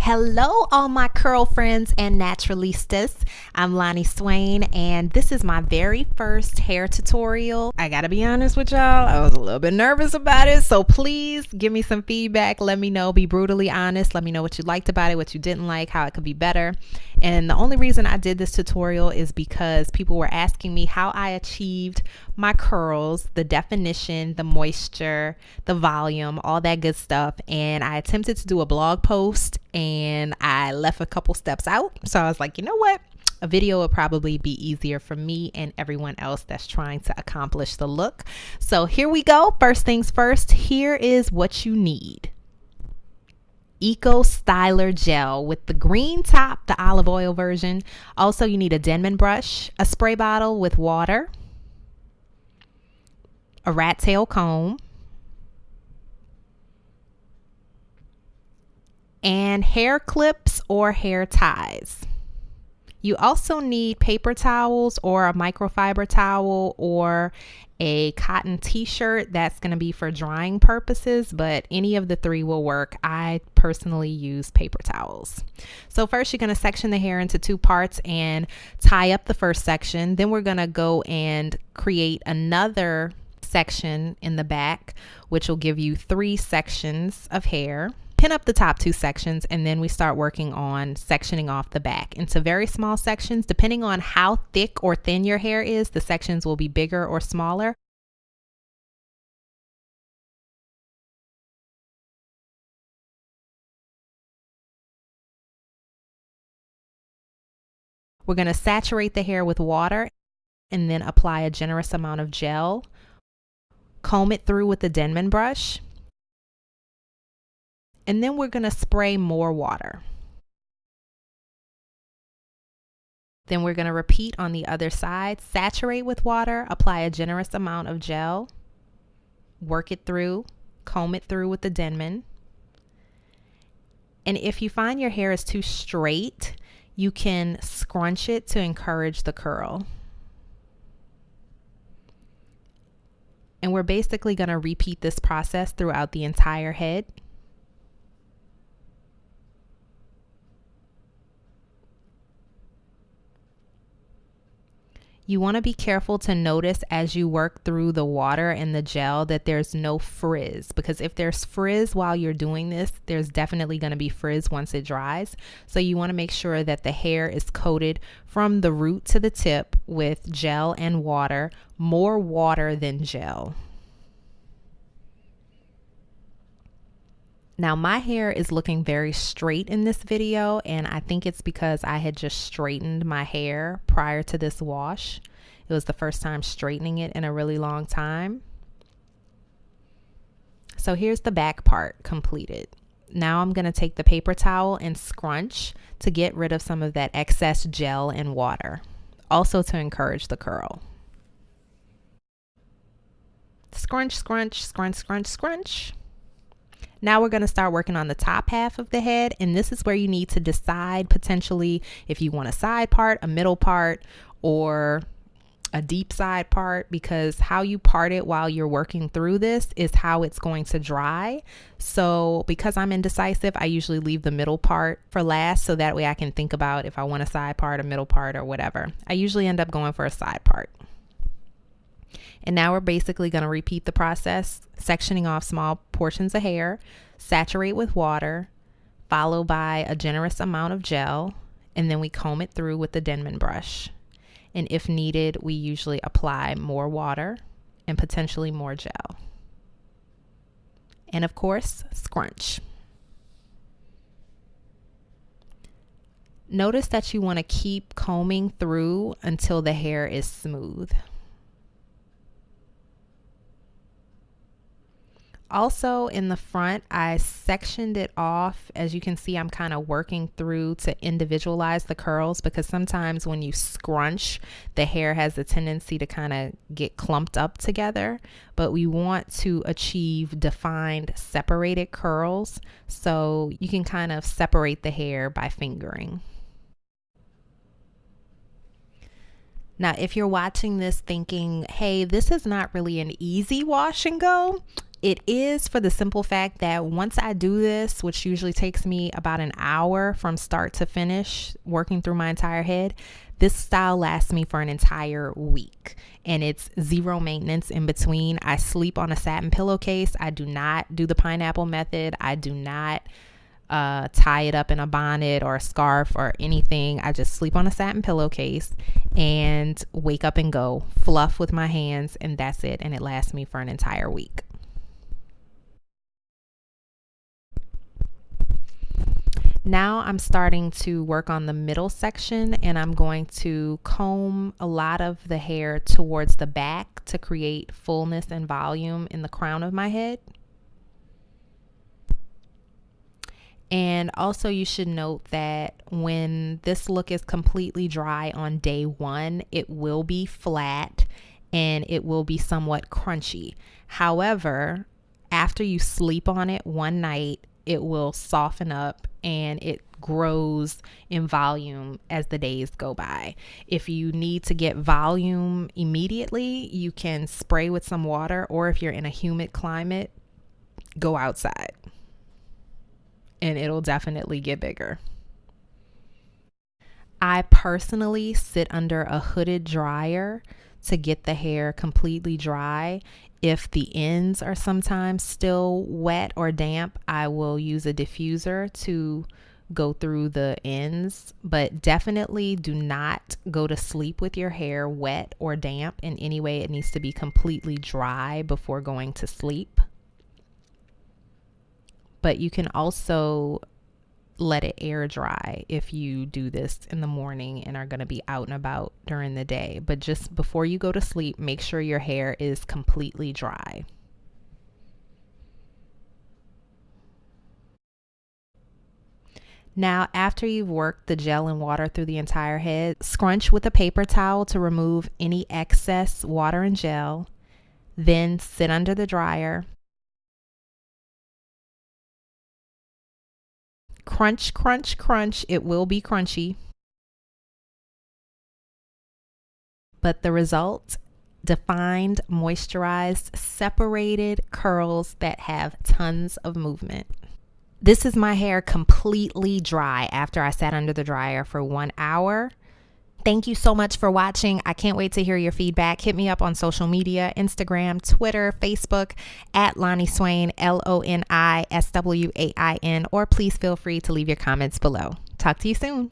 Hello, all my curl friends and naturalistas. I'm Lonnie Swain, and this is my very first hair tutorial. I gotta be honest with y'all, I was a little bit nervous about it, so please give me some feedback. Let me know, be brutally honest. Let me know what you liked about it, what you didn't like, how it could be better. And the only reason I did this tutorial is because people were asking me how I achieved my curls, the definition, the moisture, the volume, all that good stuff. And I attempted to do a blog post and I left a couple steps out. So I was like, you know what? A video would probably be easier for me and everyone else that's trying to accomplish the look. So here we go. First things first, here is what you need. Eco Styler gel with the green top, the olive oil version. Also, you need a Denman brush, a spray bottle with water, a rat tail comb, and hair clips or hair ties. You also need paper towels or a microfiber towel or a cotton t-shirt. That's going to be for drying purposes, but any of the three will work. I personally use paper towels. So first you're going to section the hair into two parts and tie up the first section. Then we're going to go and create another section in the back, which will give you 3 sections of hair. Pin up the top 2 sections, and then we start working on sectioning off the back into very small sections. Depending on how thick or thin your hair is, the sections will be bigger or smaller. We're going to saturate the hair with water and then apply a generous amount of gel. Comb it through with the Denman brush. And then we're going to spray more water. Then we're going to repeat on the other side. Saturate with water, apply a generous amount of gel, work it through, comb it through with the Denman. And if you find your hair is too straight, you can scrunch it to encourage the curl. And we're basically going to repeat this process throughout the entire head. You want to be careful to notice as you work through the water and the gel that there's no frizz, because if there's frizz while you're doing this, there's definitely going to be frizz once it dries. So you want to make sure that the hair is coated from the root to the tip with gel and water, more water than gel. Now my hair is looking very straight in this video, and I think it's because I had just straightened my hair prior to this wash. It was the first time straightening it in a really long time. So here's the back part completed. Now I'm going to take the paper towel and scrunch to get rid of some of that excess gel and water, also to encourage the curl. Scrunch, scrunch, scrunch, scrunch, scrunch. Now we're going to start working on the top half of the head, and this is where you need to decide potentially if you want a side part, a middle part, or a deep side part, because how you part it while you're working through this is how it's going to dry. So because I'm indecisive, I usually leave the middle part for last, so that way I can think about if I want a side part, a middle part, or whatever. I usually end up going for a side part. And now we're basically going to repeat the process, sectioning off small portions of hair, saturate with water, followed by a generous amount of gel, and then we comb it through with the Denman brush. And if needed, we usually apply more water and potentially more gel. And of course, scrunch. Notice that you want to keep combing through until the hair is smooth. Also in the front, I sectioned it off. As you can see, I'm kind of working through to individualize the curls, because sometimes when you scrunch, the hair has a tendency to kind of get clumped up together, but we want to achieve defined separated curls, so you can kind of separate the hair by fingering. Now, if you're watching this thinking, hey, this is not really an easy wash and go, it is, for the simple fact that once I do this, which usually takes me about an hour from start to finish, working through my entire head, this style lasts me for an entire week, and it's zero maintenance in between. I sleep on a satin pillowcase. I do not do the pineapple method. I do not tie it up in a bonnet or a scarf or anything. I just sleep on a satin pillowcase and wake up and go, fluff with my hands, and that's it. And it lasts me for an entire week. Now I'm starting to work on the middle section, and I'm going to comb a lot of the hair towards the back to create fullness and volume in the crown of my head. And also, you should note that when this look is completely dry on day one, it will be flat and it will be somewhat crunchy. However, after you sleep on it one night, it will soften up and it grows in volume as the days go by. If you need to get volume immediately, you can spray with some water, or if you're in a humid climate, go outside and it'll definitely get bigger. I personally sit under a hooded dryer to get the hair completely dry. If the ends are sometimes still wet or damp, I will use a diffuser to go through the ends, but definitely do not go to sleep with your hair wet or damp in any way. It needs to be completely dry before going to sleep. But you can also let it air dry if you do this in the morning and are going to be out and about during the day. But just before you go to sleep, make sure your hair is completely dry. Now, after you've worked the gel and water through the entire head, scrunch with a paper towel to remove any excess water and gel. Then sit under the dryer. Crunch, crunch, crunch. It will be crunchy. But the result, defined, moisturized, separated curls that have tons of movement. This is my hair completely dry after I sat under the dryer for 1 hour. Thank you so much for watching. I can't wait to hear your feedback. Hit me up on social media, Instagram, Twitter, Facebook, at Lonnie Swain, LONISWAIN, or please feel free to leave your comments below. Talk to you soon.